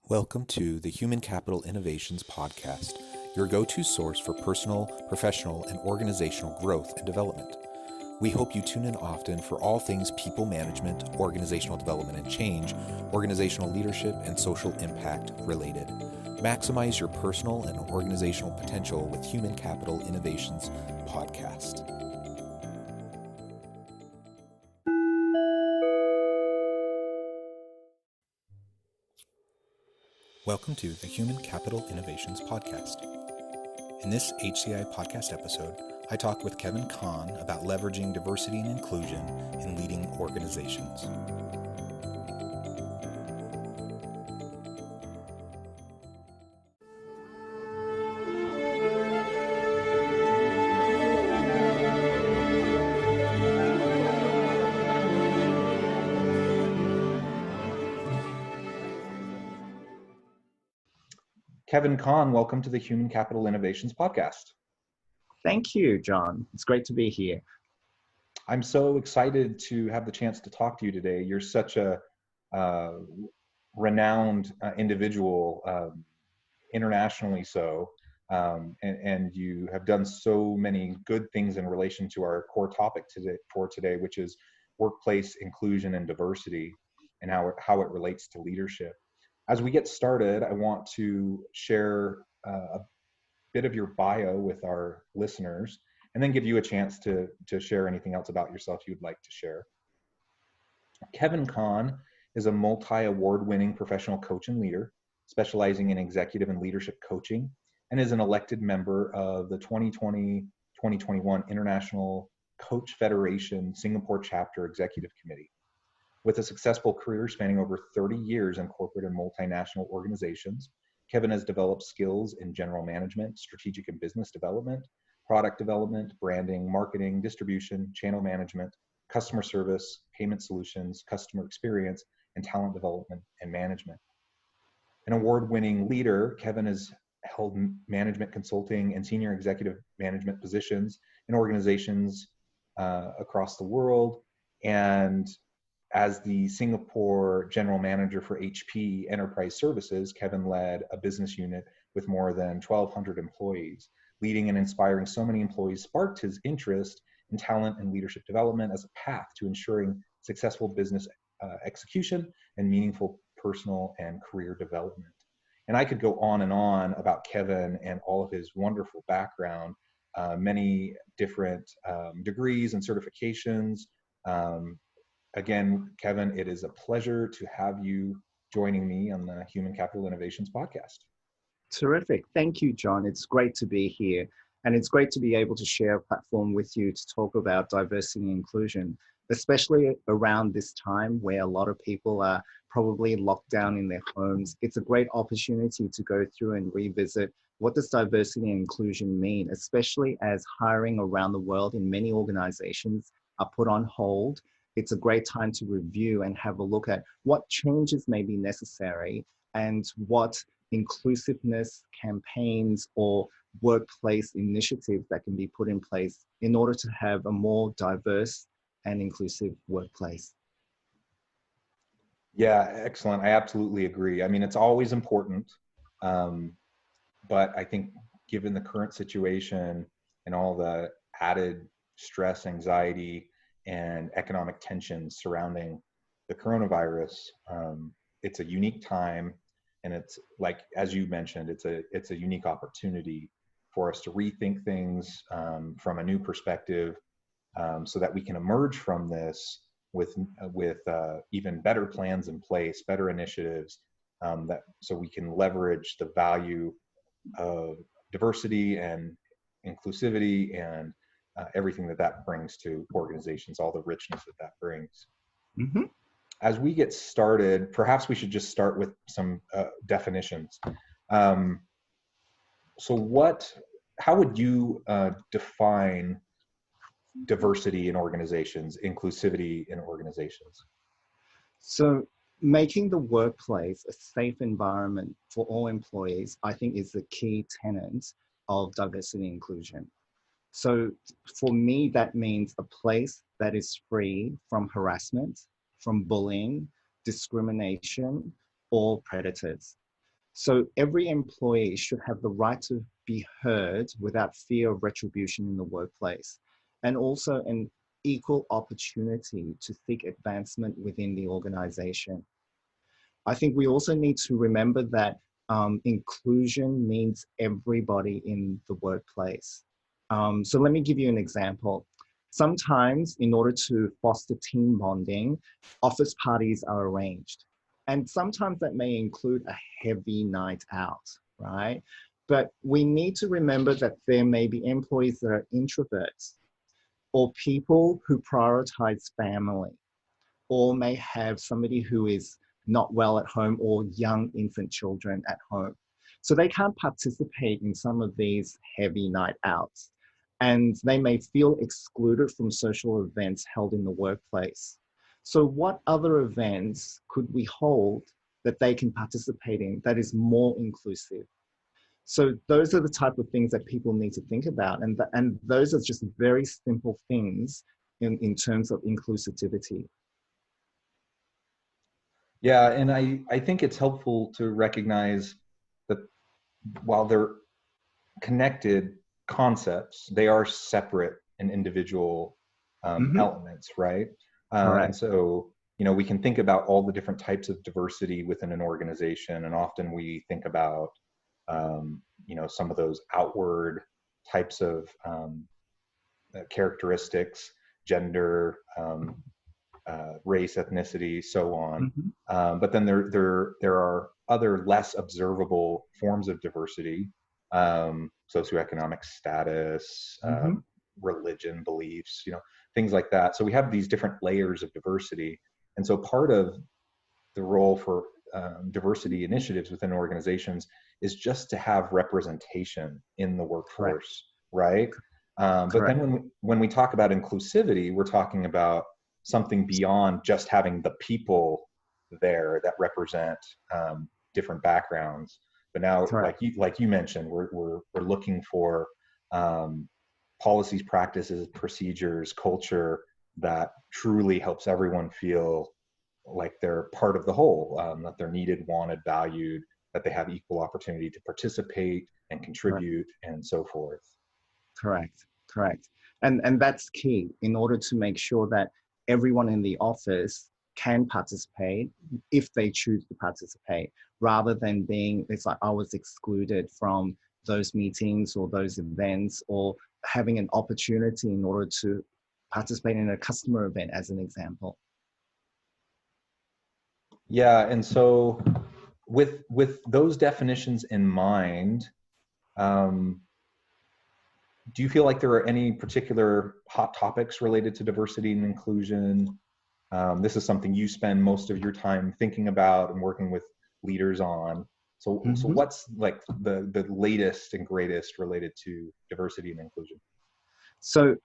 Welcome to the Human Capital Innovations Podcast, your go-to source for personal, professional, and organizational growth and development. We hope you tune in often for all things people management, organizational development and change, organizational leadership, and social impact related. Maximize your personal and organizational potential with Human Capital Innovations Podcast. Welcome to the Human Capital Innovations Podcast. In this HCI podcast episode, I talk with Kevin Kahn about leveraging diversity and inclusion in leading organizations. Kevin Kahn, welcome to the Human Capital Innovations Podcast. Thank you, John. It's great to be here. I'm so excited to have the chance to talk to you today. You're such a renowned individual, internationally so, and you have done so many good things in relation to our core topic today, which is workplace inclusion and diversity and how it relates to leadership. As we get started, I want to share a bit of your bio with our listeners, and then give you a chance to share anything else about yourself you'd like to share. Kevin Kahn is a multi-award-winning professional coach and leader, specializing in executive and leadership coaching, and is an elected member of the 2020-2021 International Coach Federation Singapore Chapter Executive Committee. With a successful career spanning over 30 years in corporate and multinational organizations, Kevin has developed skills in general management, strategic and business development, product development, branding, marketing, distribution, channel management, customer service, payment solutions, customer experience, and talent development and management. An award-winning leader, Kevin has held management consulting and senior executive management positions in organizations across the world, and as the Singapore General Manager for HP Enterprise Services, Kevin led a business unit with more than 1,200 employees. Leading and inspiring so many employees sparked his interest in talent and leadership development as a path to ensuring successful business execution and meaningful personal and career development. And I could go on and on about Kevin and all of his wonderful background, many different degrees and certifications. Again, Kevin, it is a pleasure to have you joining me on the Human Capital Innovations Podcast. Terrific. Thank you, John. It's great to be here. And it's great to be able to share a platform with you to talk about diversity and inclusion, especially around this time where a lot of people are probably locked down in their homes. It's a great opportunity to go through and revisit what does diversity and inclusion mean, especially as hiring around the world in many organizations are put on hold. It's a great time to review and have a look at what changes may be necessary and what inclusiveness campaigns or workplace initiatives that can be put in place in order to have a more diverse and inclusive workplace. Yeah, excellent. I absolutely agree. I mean, it's always important, but I think given the current situation and all the added stress, anxiety, and economic tensions surrounding the coronavirus, it's a unique time, and it's like, as you mentioned, it's a unique opportunity for us to rethink things from a new perspective, so that we can emerge from this with even better plans in place, better initiatives, so we can leverage the value of diversity and inclusivity and everything that brings to organizations, all the richness that how Mm-hmm. As we get started, perhaps we should just start with some definitions. So how would you define diversity in organizations, inclusivity in organizations? So making the workplace a safe environment for all employees, I think, is the key tenet of diversity and inclusion. So for me, that means a place that is free from harassment, from bullying, discrimination, or predators. So every employee should have the right to be heard without fear of retribution in the workplace, and also an equal opportunity to seek advancement within the organization. I think we also need to remember that inclusion means everybody in the workplace. So let me give you an example. Sometimes, in order to foster team bonding, office parties are arranged. And sometimes that may include a heavy night out, right? But we need to remember that there may be employees that are introverts or people who prioritize family, or may have somebody who is not well at home or young infant children at home. So they can't participate in some of these heavy night outs, and they may feel excluded from social events held in the workplace. So what other events could we hold that they can participate in that is more inclusive? So those are the type of things that people need to think about. And those are just very simple things in terms of inclusivity. Yeah, and I think it's helpful to recognize that while they're connected concepts, they are separate and individual Mm-hmm. elements, right? And Correct. so, we can think about all the different types of diversity within an organization, and often we think about, some of those outward types of characteristics, gender, race, ethnicity, so on. Mm-hmm. But then there are other less observable forms of diversity, socioeconomic status, Mm-hmm. religion, beliefs, things like that. So we have these different layers of diversity, and so part of the role for diversity initiatives within organizations is just to have representation in the Correct. workforce, right? But then Correct. when we talk about inclusivity, we're talking about something beyond just having the people there that represent different backgrounds. But now, Correct. like you mentioned, we're looking for um, policies, practices, procedures, culture that truly helps everyone feel like they're part of the whole, that they're needed, wanted, valued, that they have equal opportunity to participate and Correct. contribute, and so forth. Correct. Correct. And that's key in order to make sure that everyone in the office can participate if they choose to participate, rather than being, it's like I was excluded from those meetings or those events, or having an opportunity in order to participate in a customer event, as an example. Yeah, and so with those definitions in mind, um, do you feel like there are any particular hot topics related to diversity and inclusion? This is something you spend most of your time thinking about and working with leaders on. So Mhm. what's like the latest and greatest related to diversity and inclusion? So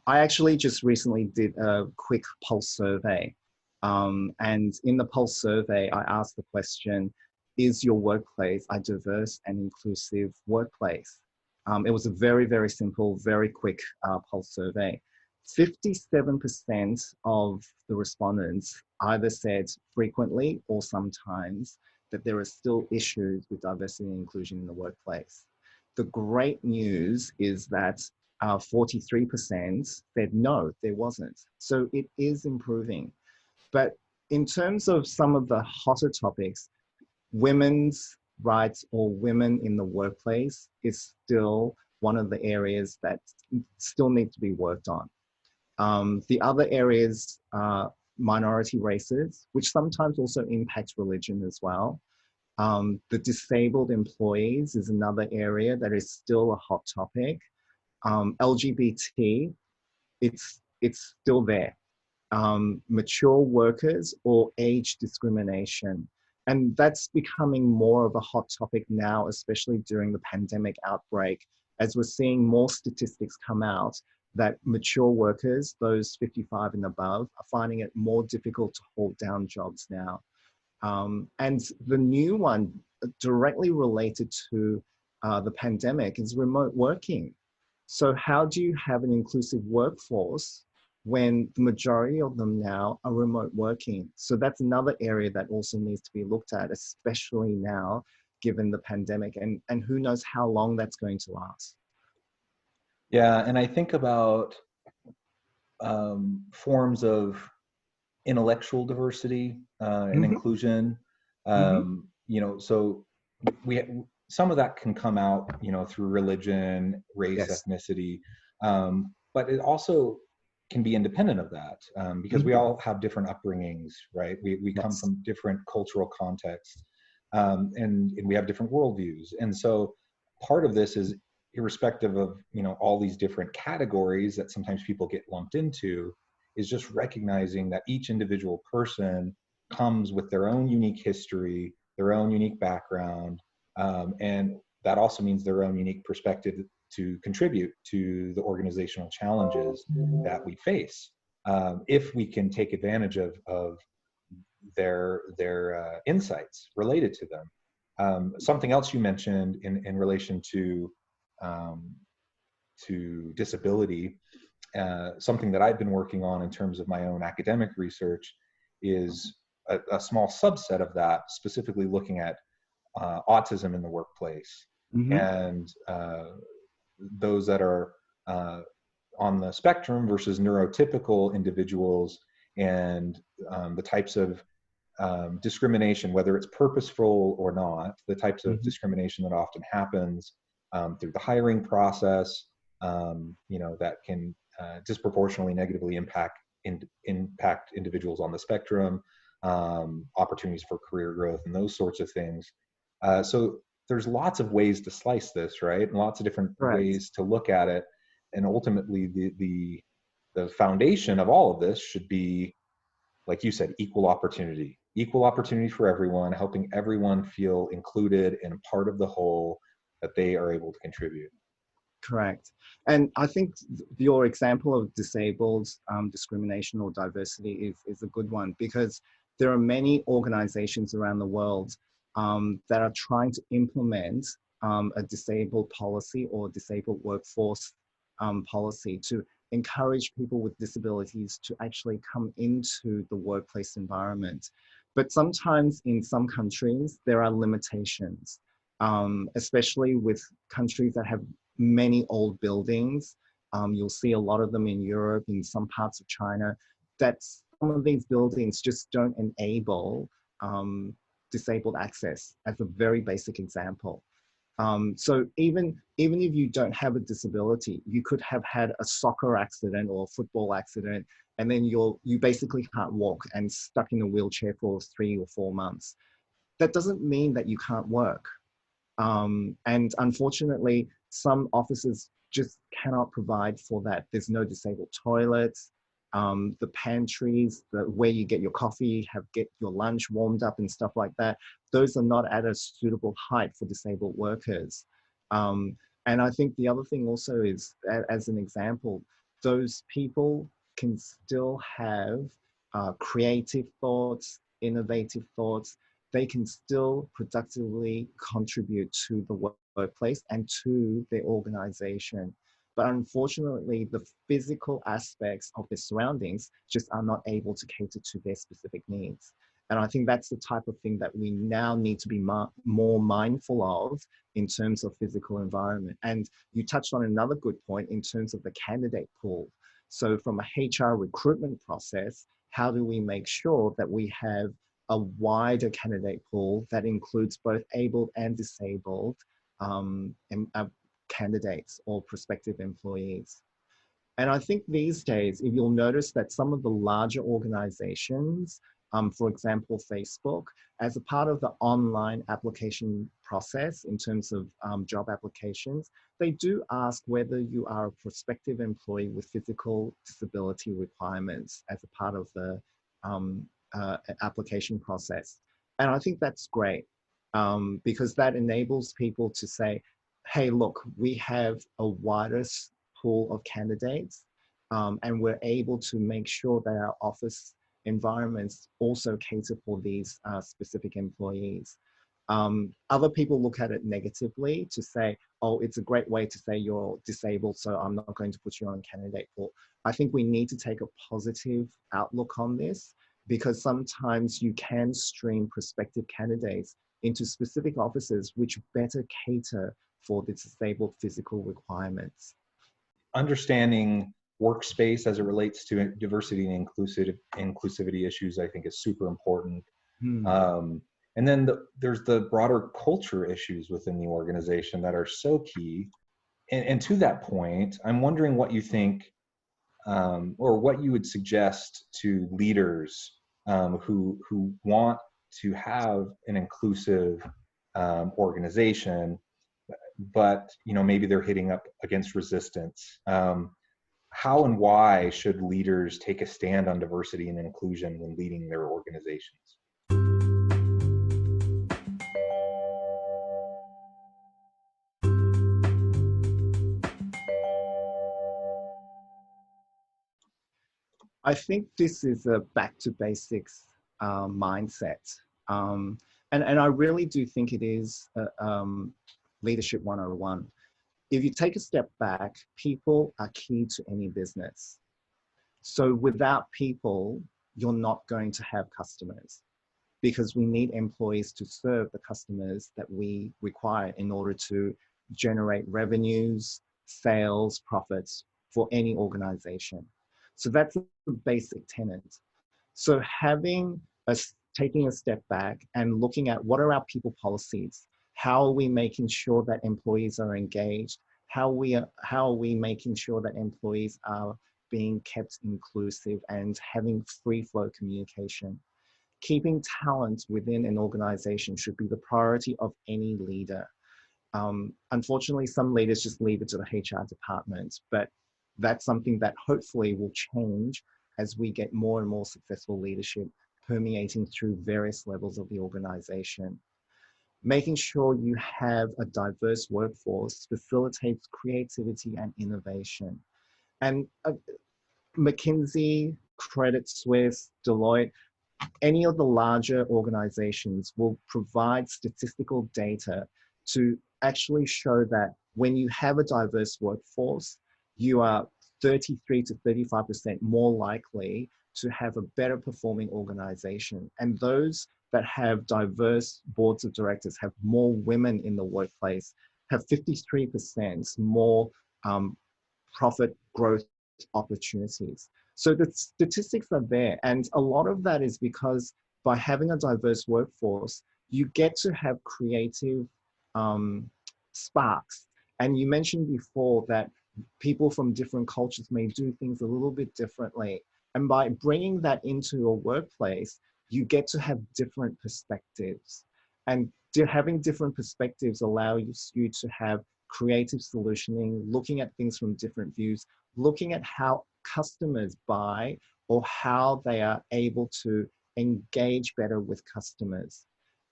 I actually just recently did a quick pulse survey. And in the pulse survey, I asked the question, is your workplace a diverse and inclusive workplace? It was a very, very simple, very quick pulse survey. 57% of the respondents either said frequently or sometimes that there are still issues with diversity and inclusion in the workplace. The great news is that 43% said no, there wasn't. So it is improving. But in terms of some of the hotter topics, women's rights or women in the workplace is still one of the areas that still need to be worked on. The other areas are minority races, which sometimes also impacts religion as well. The disabled employees is another area that is still a hot topic. LGBT, it's still there. Mature workers or age discrimination. And that's becoming more of a hot topic now, especially during the pandemic outbreak, as we're seeing more statistics come out that mature workers, those 55 and above, are finding it more difficult to hold down jobs now. And the new one directly related to the pandemic is remote working. So how do you have an inclusive workforce when the majority of them now are remote working? So that's another area that also needs to be looked at, especially now, given the pandemic, and who knows how long that's going to last. Yeah, and I think about forms of intellectual diversity and Mm-hmm, inclusion. mm-hmm. So we some of that can come out, through religion, race, Yes. ethnicity, but it also can be independent of that, because we Mm-hmm. all have different upbringings, right? We come Yes. from different cultural contexts, and we have different worldviews, and so part of this is irrespective of all these different categories that sometimes people get lumped into, is just recognizing that each individual person comes with their own unique history, their own unique background, and that also means their own unique perspective to contribute to the organizational challenges that we face. If we can take advantage of their insights related to them. Something else you mentioned in relation um, to disability, something that I've been working on in terms of my own academic research is a small subset of that, specifically looking at autism in the workplace, Mm-hmm. and those that are on the spectrum versus neurotypical individuals, and the types of discrimination, whether it's purposeful or not, the types of Mm-hmm. discrimination that often happens through the hiring process, that can disproportionately negatively impact individuals on the spectrum, opportunities for career growth, and those sorts of things. So there's lots of ways to slice this, right? And lots of different Correct. ways to look at it. And ultimately, the foundation of all of this should be, like you said, equal opportunity for everyone, helping everyone feel included and part of the whole, that they are able to contribute. Correct. And I think your example of disabled discrimination or diversity is a good one, because there are many organizations around the world that are trying to implement a disabled policy or disabled workforce policy to encourage people with disabilities to actually come into the workplace environment. But sometimes in some countries, there are limitations, especially with countries that have many old buildings. You'll see a lot of them in Europe, in some parts of China, that some of these buildings just don't enable disabled access, as a very basic example. So even if you don't have a disability, you could have had a soccer accident or a football accident, and then you basically can't walk and stuck in a wheelchair for 3 or 4 months. That doesn't mean that you can't work. And unfortunately, some offices just cannot provide for that. There's no disabled toilets. The pantries, where you get your coffee, get your lunch warmed up and stuff like that, those are not at a suitable height for disabled workers. And I think the other thing also is, as an example, those people can still have creative thoughts, innovative thoughts. They can still productively contribute to the workplace and to their organization. But unfortunately, the physical aspects of their surroundings just are not able to cater to their specific needs. And I think that's the type of thing that we now need to be more mindful of in terms of physical environment. And you touched on another good point in terms of the candidate pool. So from a HR recruitment process, how do we make sure that we have a wider candidate pool that includes both able and disabled candidates or prospective employees? And I think these days, if you'll notice that some of the larger organizations, for example, Facebook, as a part of the online application process in terms of job applications, they do ask whether you are a prospective employee with physical disability requirements as a part of the application process. And I think that's great, because that enables people to say, hey, look, we have a wider pool of candidates, and we're able to make sure that our office environments also cater for these specific employees. Other people look at it negatively to say, oh, it's a great way to say you're disabled, so I'm not going to put you on a candidate pool. I think we need to take a positive outlook on this, because sometimes you can stream prospective candidates into specific offices which better cater for the disabled physical requirements. Understanding workspace as it relates to diversity and inclusivity issues, I think, is super important. Hmm. And then there's the broader culture issues within the organization that are so key. And to that point, I'm wondering what you think, or what you would suggest to leaders who want to have an inclusive organization, but maybe they're hitting up against resistance. How and why should leaders take a stand on diversity and inclusion when leading their organizations? I think this is a back to basics mindset. And I really do think it is Leadership 101. If you take a step back, people are key to any business. So without people, you're not going to have customers, because we need employees to serve the customers that we require in order to generate revenues, sales, profits for any organization. So that's a basic tenet. So taking a step back and looking at what are our people policies, how are we making sure that employees are engaged, how are we making sure that employees are being kept inclusive and having free flow communication. Keeping talent within an organization should be the priority of any leader. Unfortunately, some leaders just leave it to the HR department, but that's something that hopefully will change as we get more and more successful leadership permeating through various levels of the organization. Making sure you have a diverse workforce facilitates creativity and innovation. And McKinsey, Credit Suisse, Deloitte, any of the larger organizations will provide statistical data to actually show that when you have a diverse workforce, you are 33 to 35% more likely to have a better performing organization. And those that have diverse boards of directors, have more women in the workplace, have 53% more profit growth opportunities. So the statistics are there. And a lot of that is because by having a diverse workforce, you get to have creative sparks. And you mentioned before that people from different cultures may do things a little bit differently. And by bringing that into a workplace, you get to have different perspectives. And having different perspectives allows you to have creative solutioning, looking at things from different views, looking at how customers buy or how they are able to engage better with customers.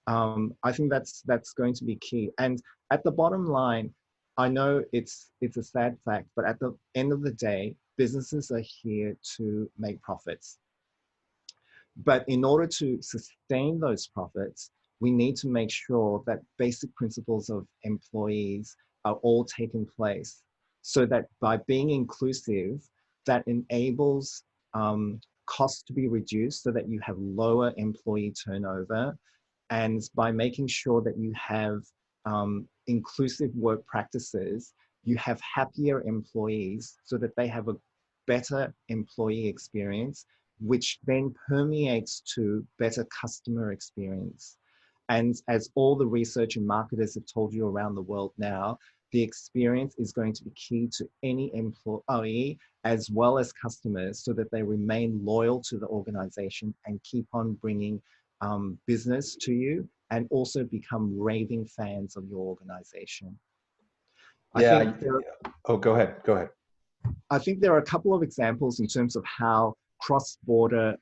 I think that's going to be key. And at the bottom line, I know it's a sad fact, but at the end of the day, businesses are here to make profits. But in order to sustain those profits, we need to make sure that basic principles of employees are all taking place, so that by being inclusive, that enables costs to be reduced so that you have lower employee turnover. And by making sure that you have inclusive work practices, you have happier employees so that they have a better employee experience, which then permeates to better customer experience. And as all the research and marketers have told you around the world now, the experience is going to be key to any employee as well as customers, so that they remain loyal to the organization and keep on bringing business to you, and also become raving fans of your organization. Yeah. Oh, go ahead. Go ahead. I think there are a couple of examples in terms of how cross-border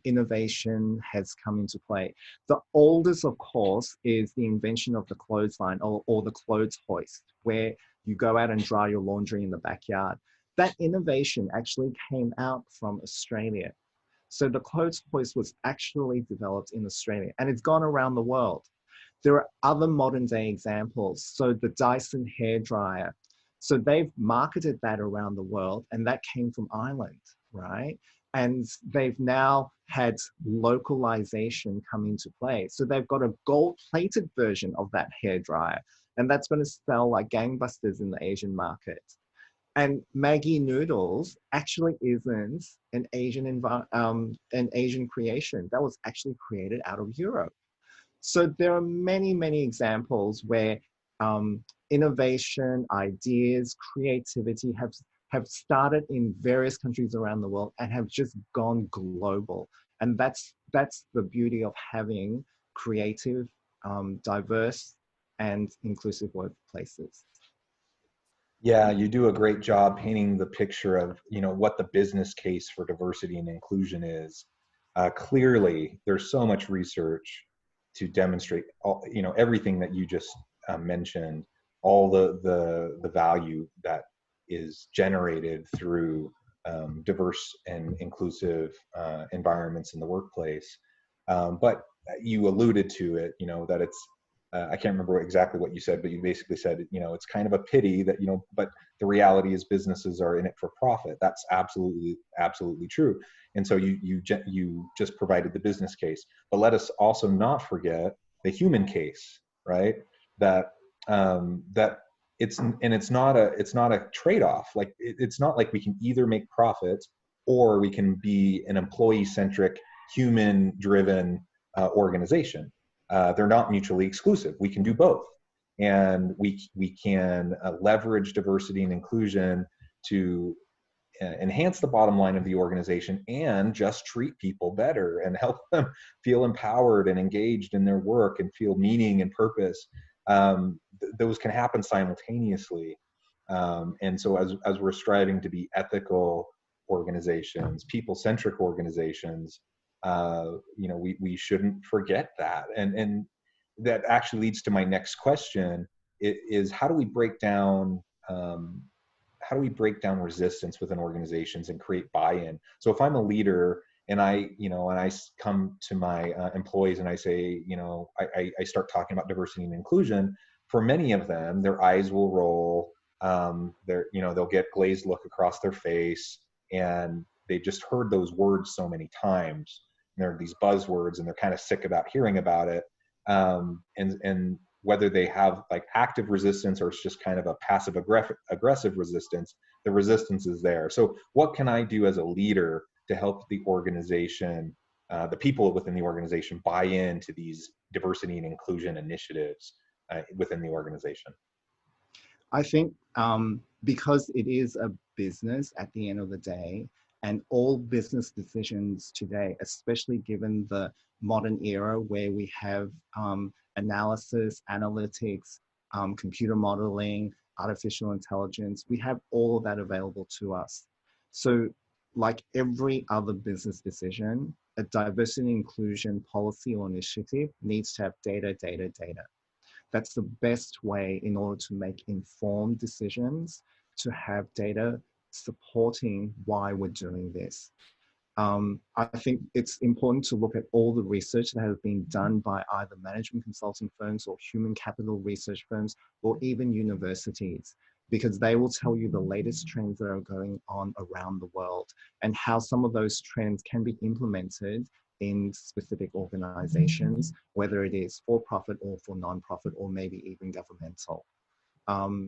innovation has come into play. The oldest, of course, is the invention of the clothesline or the clothes hoist, where you go out and dry your laundry in the backyard. That innovation actually came out from Australia. So the clothes hoist was actually developed in Australia, and it's gone around the world. There are other modern day examples. So the Dyson hairdryer. So they've marketed that around the world, and that came from Ireland, right? And they've now had localization come into play. So they've got a gold-plated version of that hairdryer, and that's going to sell like gangbusters in the Asian market. And Maggie noodles actually isn't an Asian creation. That was actually created out of Europe. So there are many, many examples where innovation, ideas, creativity have started in various countries around the world and have just gone global. And that's the beauty of having creative, diverse, and inclusive workplaces. Yeah, you do a great job painting the picture of, what the business case for diversity and inclusion is. Clearly, there's so much research to demonstrate all, everything that you just mentioned, all the value that is generated through diverse and inclusive environments in the workplace. But you alluded to it, that it's I can't remember exactly what you said, but you basically said, it's kind of a pity that, but the reality is businesses are in it for profit. That's absolutely, absolutely true. And so you just provided the business case, but let us also not forget the human case, right? That that it's not a trade-off. Like it's not like we can either make profit or we can be an employee-centric, human-driven organization. They're not mutually exclusive. We can do both, and we can leverage diversity and inclusion to enhance the bottom line of the organization and just treat people better and help them feel empowered and engaged in their work and feel meaning and purpose. Those can happen simultaneously. And so as we're striving to be ethical organizations, people-centric organizations, we shouldn't forget that. And that actually leads to my next question: is how do we break down resistance within organizations and create buy-in? So if I'm a leader and I come to my employees and I say, I start talking about diversity and inclusion, for many of them, their eyes will roll. They'll get glazed look across their face, and they've just heard those words so many times. And they're these buzzwords, and they're kind of sick about hearing about it. And whether they have like active resistance or it's just kind of a passive aggressive resistance, the resistance is there. So what can I do as a leader to help the organization, the people within the organization, buy into these diversity and inclusion initiatives within the organization? I think because it is a business at the end of the day, and all business decisions today, especially given the modern era where we have analysis, analytics, computer modeling, artificial intelligence, we have all of that available to us. So like every other business decision, a diversity and inclusion policy or initiative needs to have data, data, data. That's the best way in order to make informed decisions, to have data supporting why we're doing this. I think it's important to look at all the research that has been done by either management consulting firms or human capital research firms or even universities, because they will tell you the latest trends that are going on around the world and how some of those trends can be implemented in specific organizations, whether it is for profit or for non-profit or maybe even governmental.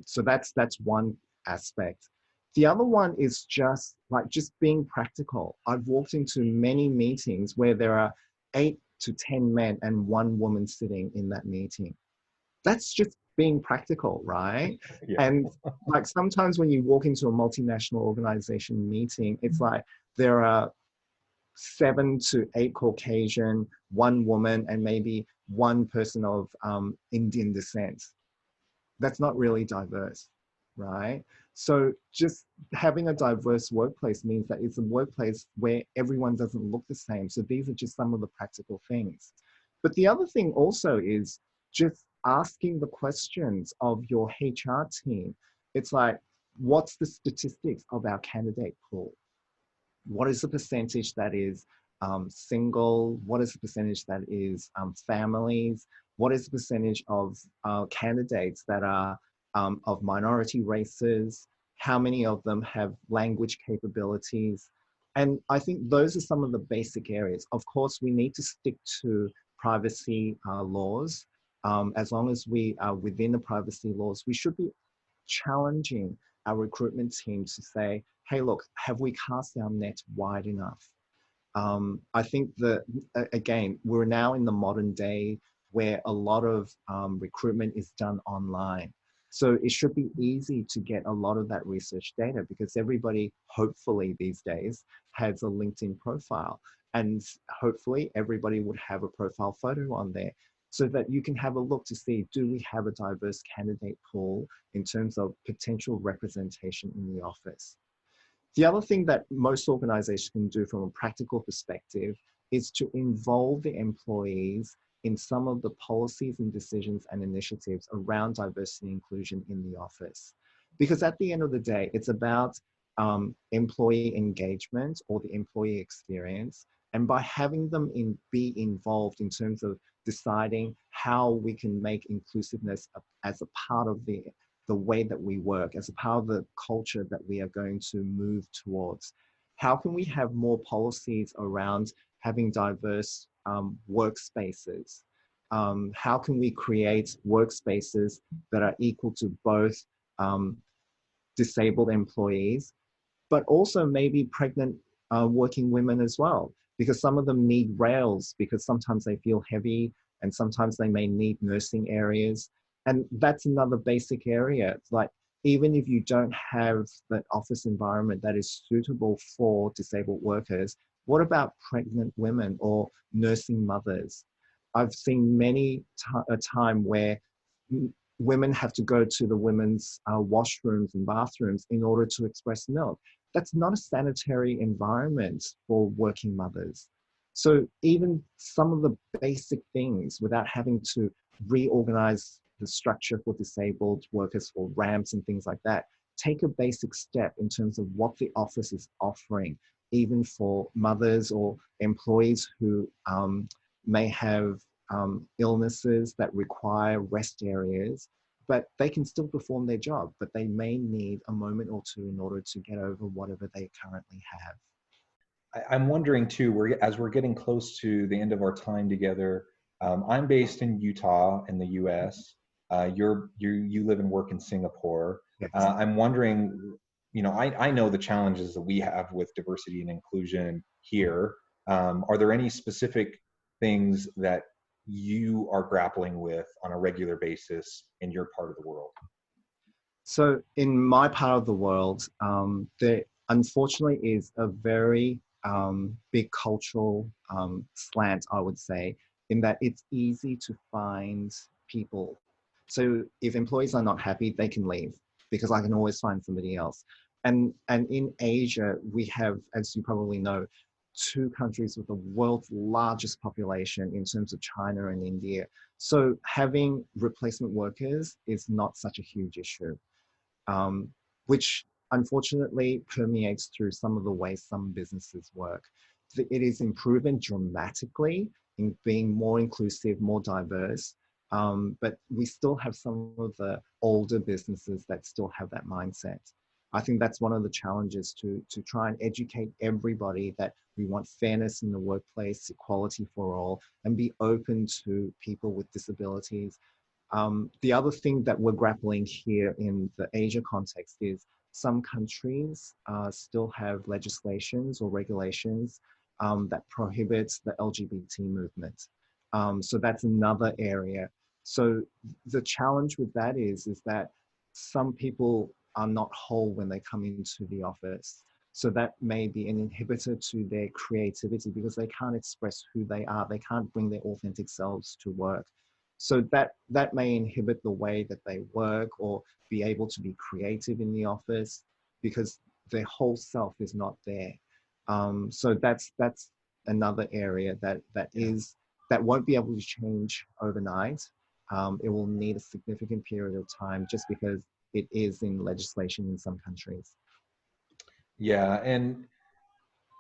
So that's one aspect. The other one is just being practical. I've walked into many meetings where there are 8 to 10 men and 1 woman sitting in that meeting. That's just being practical, right? Yeah. And like sometimes when you walk into a multinational organization meeting, it's like there are 7 to 8 Caucasian, 1 woman, and maybe 1 person of Indian descent. That's not really diverse, right? So just having a diverse workplace means that it's a workplace where everyone doesn't look the same. So these are just some of the practical things. But the other thing also is just asking the questions of your HR team. It's like, what's the statistics of our candidate pool? What is the percentage that is single? What is the percentage that is families? What is the percentage of candidates that are of minority races? How many of them have language capabilities? And I think those are some of the basic areas. Of course, we need to stick to privacy laws. As long as we are within the privacy laws, we should be challenging our recruitment team to say, hey, look, have we cast our net wide enough? I think that, again, we're now in the modern day where a lot of recruitment is done online. So it should be easy to get a lot of that research data because everybody, hopefully these days, has a LinkedIn profile. And hopefully everybody would have a profile photo on there so that you can have a look to see, do we have a diverse candidate pool in terms of potential representation in the office? The other thing that most organizations can do from a practical perspective is to involve the employees in some of the policies and decisions and initiatives around diversity and inclusion in the office. Because at the end of the day, it's about employee engagement or the employee experience. And by having them be involved in terms of deciding how we can make inclusiveness as a part of the way that we work, as a part of the culture that we are going to move towards. How can we have more policies around having diverse workspaces? How can we create workspaces that are equal to both disabled employees, but also maybe pregnant working women as well? Because some of them need rails because sometimes they feel heavy and sometimes they may need nursing areas. And that's another basic area. It's like, even if you don't have the office environment that is suitable for disabled workers, what about pregnant women or nursing mothers? I've seen a time where women have to go to the women's washrooms and bathrooms in order to express milk. That's not a sanitary environment for working mothers. So even some of the basic things without having to reorganize the structure for disabled workers or ramps and things like that, take a basic step in terms of what the office is offering, even for mothers or employees who may have illnesses that require rest areas, but they can still perform their job, but they may need a moment or two in order to get over whatever they currently have. I'm wondering too, as we're getting close to the end of our time together, I'm based in Utah in the US. You live and work in Singapore. Yes. I'm wondering, I know the challenges that we have with diversity and inclusion here. Are there any specific things that you are grappling with on a regular basis in your part of the world? So in my part of the world, there unfortunately is a very big cultural slant, I would say, in that it's easy to find people. So if employees are not happy, they can leave because I can always find somebody else. And in Asia, we have, as you probably know, two countries with the world's largest population in terms of China and India. So having replacement workers is not such a huge issue, which unfortunately permeates through some of the ways some businesses work. It is improving dramatically in being more inclusive, more diverse, but we still have some of the older businesses that still have that mindset. I think that's one of the challenges to try and educate everybody that we want fairness in the workplace, equality for all, and be open to people with disabilities. The other thing that we're grappling here in the Asia context is some countries still have legislations or regulations that prohibits the LGBT movement. So that's another area. So the challenge with that is that some people are not whole when they come into the office. So that may be an inhibitor to their creativity because they can't express who they are. They can't bring their authentic selves to work. So that may inhibit the way that they work or be able to be creative in the office because their whole self is not there. So that's another area that won't be able to change overnight. It will need a significant period of time just because it is in legislation in some countries. Yeah, and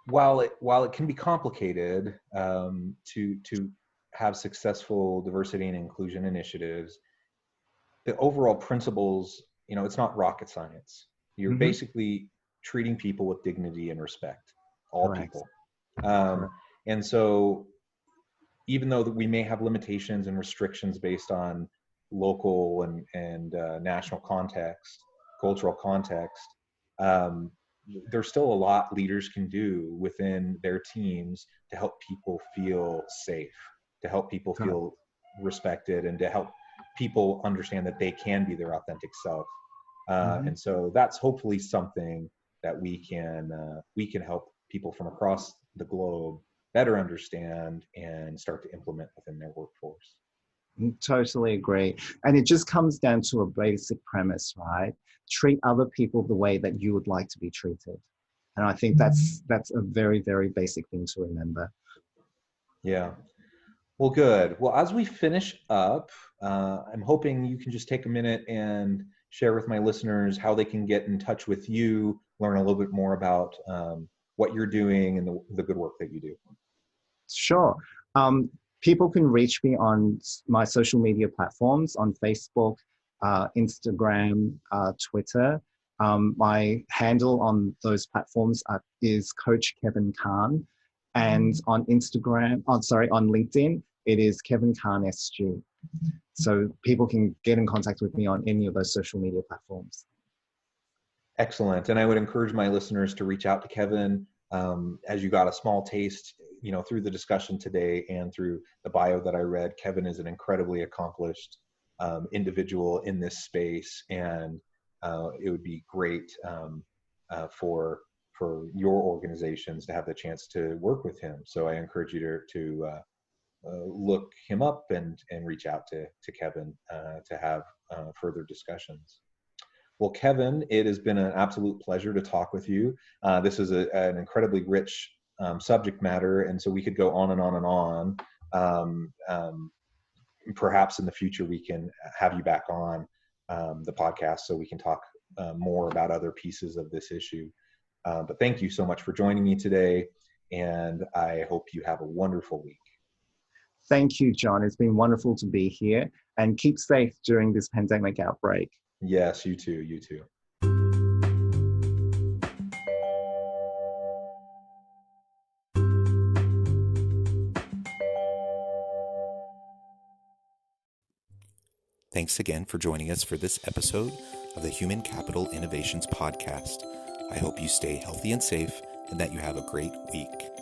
while it can be complicated to have successful diversity and inclusion initiatives, the overall principles, it's not rocket science. You're Mm-hmm. basically treating people with dignity and respect. all Correct. people. Um, Correct. and so even though that we may have limitations and restrictions based on local and national context, cultural context, um, there's still a lot leaders can do within their teams to help people feel safe, to help people Correct. feel respected, and to help people understand that they can be their authentic self. Hmm. And so that's hopefully something that we can help people from across the globe better understand and start to implement within their workforce. Totally agree. And it just comes down to a basic premise, right? Treat other people the way that you would like to be treated. And I think that's a very, very basic thing to remember. Yeah. Well, good. Well, as we finish up, I'm hoping you can just take a minute and share with my listeners how they can get in touch with you, learn a little bit more about what you're doing and the good work that you do. Sure. People can reach me on my social media platforms on Facebook, Instagram, Twitter. My handle on those platforms is Coach Kevin Khan. And on Instagram, on LinkedIn, it is Kevin Khan SG. So people can get in contact with me on any of those social media platforms. Excellent. And I would encourage my listeners to reach out to Kevin as you got a small taste, through the discussion today and through the bio that I read. Kevin is an incredibly accomplished individual in this space, and it would be great for your organizations to have the chance to work with him. So I encourage you to look him up and reach out to Kevin to have further discussions. Well, Kevin, it has been an absolute pleasure to talk with you. This is an incredibly rich subject matter, and so we could go on and on and on. Perhaps in the future we can have you back on the podcast so we can talk more about other pieces of this issue. But thank you so much for joining me today, and I hope you have a wonderful week. Thank you, John. It's been wonderful to be here, and keep safe during this pandemic outbreak. Yes, you too. You too. Thanks again for joining us for this episode of the Human Capital Innovations Podcast. I hope you stay healthy and safe and that you have a great week.